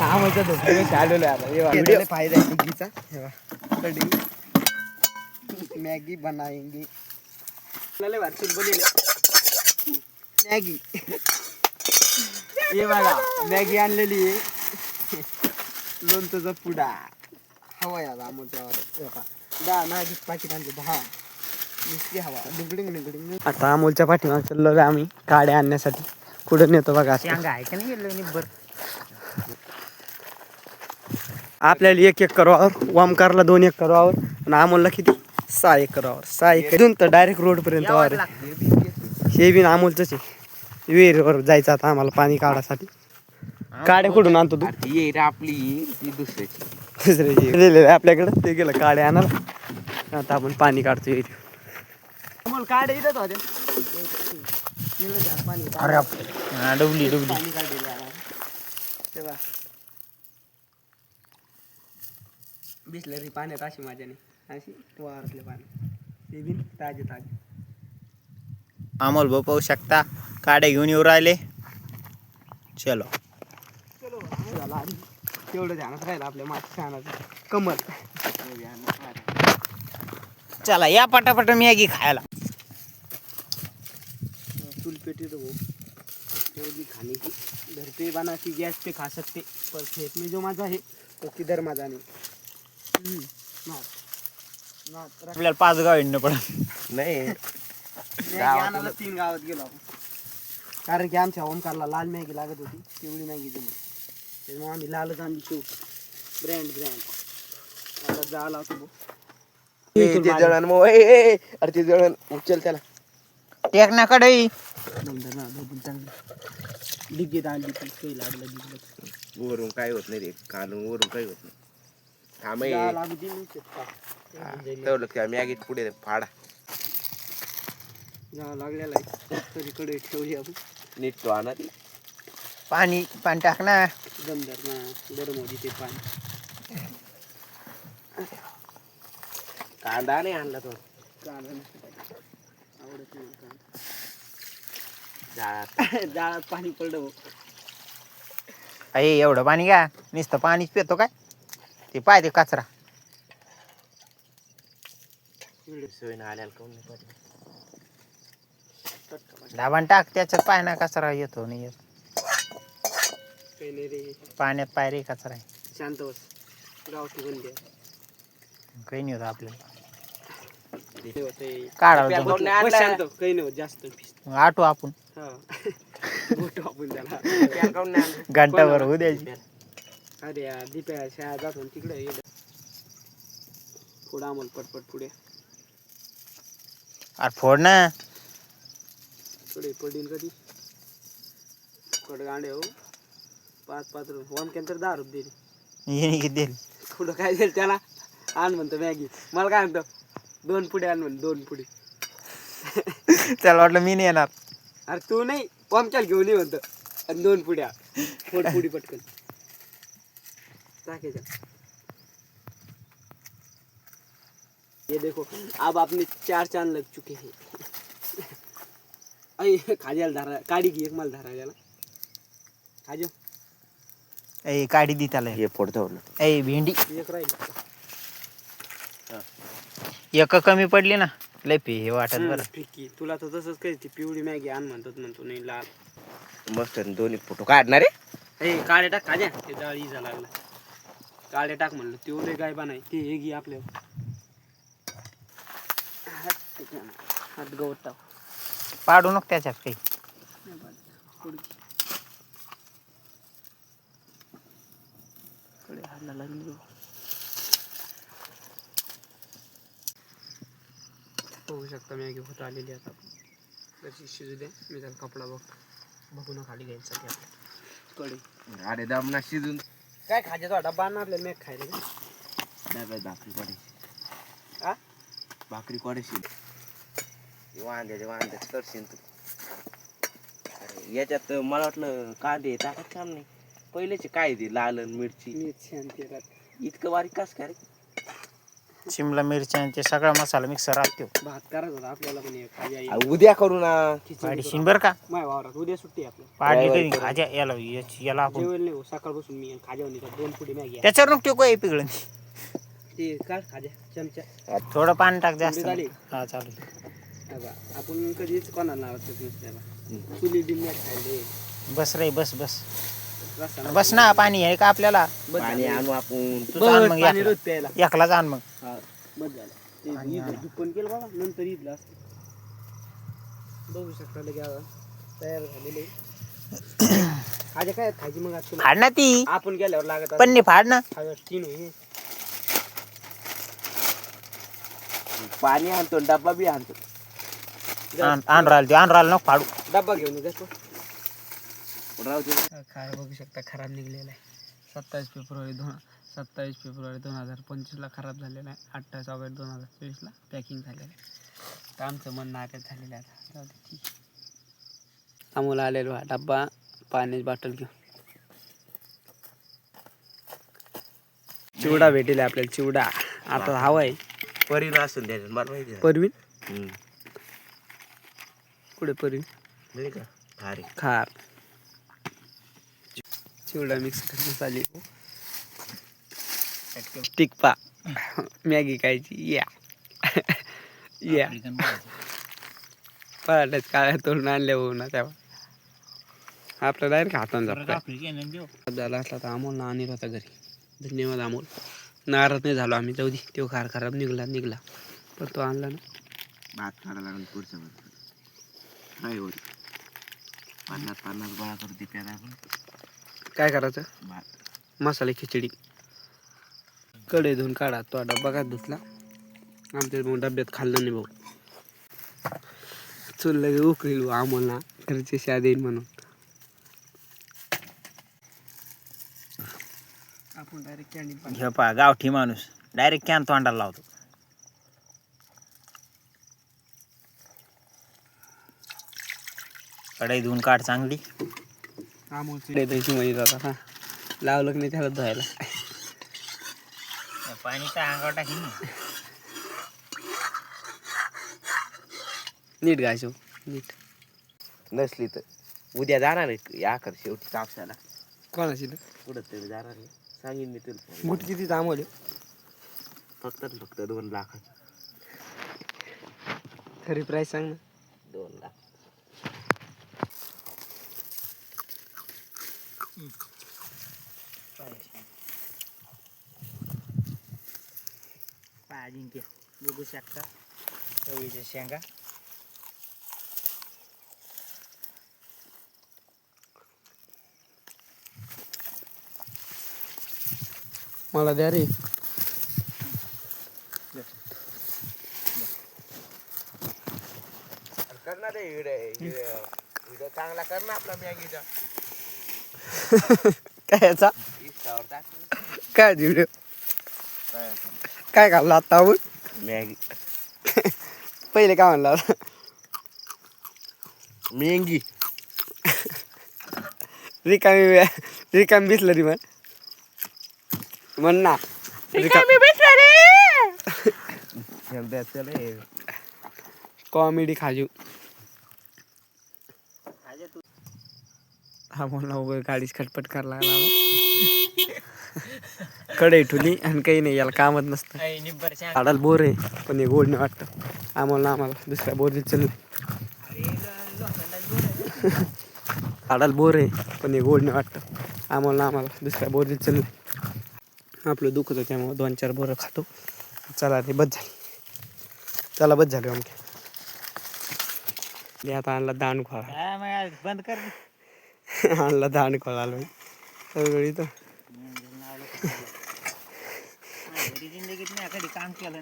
आमच्या धोके चालवलं आता ये व्हिडिओ फायदा आहे टिकीचा कढी मॅगी बनाएंगे लले वाटत बोलेले मॅगी ये बघा मॅगी आणलेली आहे लोणचं पुडा हवा याला अमोलच्यावर 10 मॅगी पाकिट आणले 10 नुसती हवा डिंगडिंग डिंगडिंग. आता अमोलच्या पाठीमाग चाललो आम्ही काड्या आणण्यासाठी. कुठे नेतो बघा आहे का नाही गेलो निब्बर. आपल्याला 1 एकर वावर, ओमकारला 2 एकर वावर आणि अमोलला किती 6 एकर वावर. 6 एकर तर डायरेक्ट रोड पर्यंत वावर आहे. हे बी अमोलच आहे. विहिरीवर जायचं आता आम्हाला पाणी काढायसाठी. काड्या कुठून आणतो तू? आपली ती दुसऱ्याची आपल्याकडे ते गेलं काड्या आणायला. आता आपण पाणी काढतो विहिरी. अमोल काड्या इथंच होते. डुबली डुबली पाणी काढलेलं तेव्हा बिसलरी पाण्यात अशी माझ्याने अशी वारले पाणी ते बिन ताजे ताजे. अमोल भाऊ पाहू शकता काड्या घेऊन येऊ राहिले. चलो चलो झाला तेवढं ध्यानात राहिलं आपल्या माती खाण्याचं कमल. चला या पटापट मॅगी खायला. चूल पेटी तो मॅगी खाने की घर पे बना की गैस पे खा सकते पर खेत में जो मजा है तो किधर मजा नहीं. आपल्याला 5 गाव हिंडणं पडत नाही 3 गावात गेलो आपण. कारण की आमच्या ओमकारला लाल मॅगी लागत होती पिवळी मॅगी जमत त्याच्यामुळे आम्ही लालच आणली शेवट. ब्रँड आता झाला होतो ते जळण अरे ते जळण उचल त्याला टेकण्याकडे डिग्गीत आणली पण काही लागलं डिग्गीत वरून काय होत नाही रे काढून वरून काही होत नाही. मॅगीत पुढे फाडा लागलेला आहे तरी कडे ठेवली आपण नीट तो आणा पाणी पाणी टाक ना दमदार ना गरम होती ते पाणी. कांदा नाही आणला तो कांदा आवडत नाही जाळात पाणी पडलं. अरे एवढं पाणी का नुसतं पाणीच पितो काय ते पाहिजे कचरा दाबान टाक त्याच्यात पाय ना कचरा येतो नाही येत काही नाही रे पाण्यात पाय रे कचरा आहे. शांत बस गावठी बंदी काही नाही होत आपल्याला काढा शांत काही नाही होत जास्त आठवू आपण आपण त्याला घंटाभर होऊ द्यायची. अरे यार दीप्या शाळा जातो तिकडे गेलं पुढे आम्हाला पटपट पुढे अरे फोड ना पुढे पडील कधी गांडे हो 5 रुपये वन केंतर 10 रुपये दिले. येणे किती दिली पुढं काय देईल त्याला आण म्हणतो मॅगी मला काय म्हणतो 2 पुढे आण म्हणतो 2 पुढे. त्याला वाटलं मी नाही येणार. अरे तू नाही पंचाल घेऊन ये म्हणतो आणि 2 पुढ्या फोड पुढी पटकन टाकायचा. ये देखो अब आपने 4 चांद लग चुके हैं. अरे खाज्याला धारा काढी की एक मला धारा याला खाजो ए काढी दी त्याला हे फोडतो ए भेंडी एक राहील एक कमी पडली ना लय पे हे वाटत बरं फिकी. तुला तर तसंच काही ती पिवळी मॅगी आण म्हणतो नाही लाल मस्त दोन्ही फोटो काढणार रे. ए काळे टाक खाज्या ते जाळी इजा लागला काळे टाक म्हणलं तेवढे गाय बनाय ते हे घे आपल्या हात गवत टाक पाडू नको त्याच्यात काही हातला लागली बघू शकता मॅगी होत आलेली आता तशी शिजू द्या. मी त्याला कपडा बघून खाली घ्यायचा कढई. अरे दमना शिजून काय खायचा तो डब्बा आणणार मॅग खायला भाकरी पडे हा भाकरी पडेशील वांद्याचे करशील तू. अरे याच्यात मला वाटलं कांदे टाकत काम नाही पहिलेचे काय ते लाल मिरची मिरची आणि ते इतकं बारीक कास काय रे शिमला मिरच्या आणि ते सगळा मसाला मिक्सर राहतो. भात करायचा होता आपल्याला पण एक खाजा येईल. उद्या करू ना. पाडीशीन बरं का माझ्या वावरात उद्या सुट्टी आहे आपल्याला. पाडली रविवारी कधी खाज्या याला आपण जेवण नाही हो, सकाळपासून मी खाजा नाही 2 फुटी मॅगी. त्याच्यावर नको टेको पिघळून. ते काय खाजा चमचा थोडं पाणी टाक जास्त. थंडी झाली. हा चालेल. बघा, आपण कधीच कोणाला नाराज नसते. चुली डिम्यात खायले बस रे बस बस रस्सा बस ना. पाणी आहे का आपल्याला? पाणी आणू आपण. तू आण मग पाणी एकला. रोज प्यायला. एकलाच आण मग. हा बस झालं. ते ईद दुप्पन केलं बाबा नंतर ईदला असतं. बघू शकता लगे आता तयार झालेले. खाजा काय खायची मग आज तुला? फाड ना ती आपण गेल्यावर लागत पन्नी फाड ना. तीन होईल. पाणी आणतो डब्बा बी आणतो. आण राहिला नको फाडू. डब्बा घेऊन ये जा. राहू दे. काय बघू शकता खराब निघलेला आहे. 27 फेब्रुवारी 2025 ला खराब झालेला आहे. 28 ऑगस्ट 2023 ला पॅकिंग झालेलं आहे. तर आमचं मन नाट्यात झालेलं आहे आता. जाऊ दे ठीक. आम्हाला आलेलो हा डब्बा पाण्याची बॉटल घेऊन. चिवडा भेटेल आपल्याला चिवडा. आता हवा आहे. परीनं असेल त्याच्यात मला माहिती आहे. परवीन कुठे परवीन नाही का अरे खार चिवडा मिक्स करण्यात आली. टिकपा मॅगी खायची या या पराठ्यात काळ्या तोडून आणल्या हो ना तेव्हा आपलं डायरेक्ट हातानं जात झाला असला तर अमोल ना आणला होता घरी. धन्यवाद अमोल. नाराज नाही झालो आम्ही. जाऊ दे तो खार खराब निघला पण तो आणला ना. भात काढा लागेल पुढचं भात काय होत 50 गोळा करते त्याला आपण. काय करायचं भात मसाले खिचडी. कडे धुवून काढा. तो डब्बा काय धुतला आमच्या मग डब्यात खाल्लं नाही भाऊ. चुल लगे उकळील अमोल ना घरचे शाद येईल म्हणून. आपण डायरेक्ट कॅन्टीन हे पहा गावठी माणूस डायरेक्ट कॅन तोंडाला लावतो. कढई धुवून काढ चांगली. अमोल द्यायची म्हणजे आता हा लावलं की नाही त्याला धुवायला. पाणी काय अंगावर टाकीन. नीट घासो नीट. नसली तर उद्या जाणार आहे या कर शेवटी कापसाला कोणाची कुठं तरी जाणार आहे. सांगेन मी तुला. मोठी किती अमोल फक्त 2 लाखाची. खरी प्राईस सांग ना. 2 लाख. अजिंक्य बघू शकता चवळीच्या शेंगा. मला द्या रे. कर ना रे व्हिडिओ चांगला कर ना आपला मॅगीचा. काय याचा इंस्टावर टाक. काय व्हिडिओ काय घालला आता आपण. मॅगी पहिले काय म्हणला होता? मेंगी रिकामी बिसलरी म्हण ना. कॉमेडी खाजू. हा म्हणला वगैरे गाडीच खटपट करायला लागला. कडे ठुली आणि काही नाही याला कामच नसतं. आडाला बोर आहे पण हे गोड नाही वाटतं आम्हाला दुसऱ्या बोरीत चाललं. आडाला बोर आहे पण हे गोड नाही वाटतं आम्हाला दुसऱ्या बोरीत चाललं. आपलं दुखत होतं त्यामुळे 2-4 बोरं खातो. चला रे बस झाली. चला बस झाली आमच्या. आता आणला दांड खोळा. बंद कर. आणला दांड खोळा आलो सगळी तर. जिंदगीत नाही कधी काम केलं.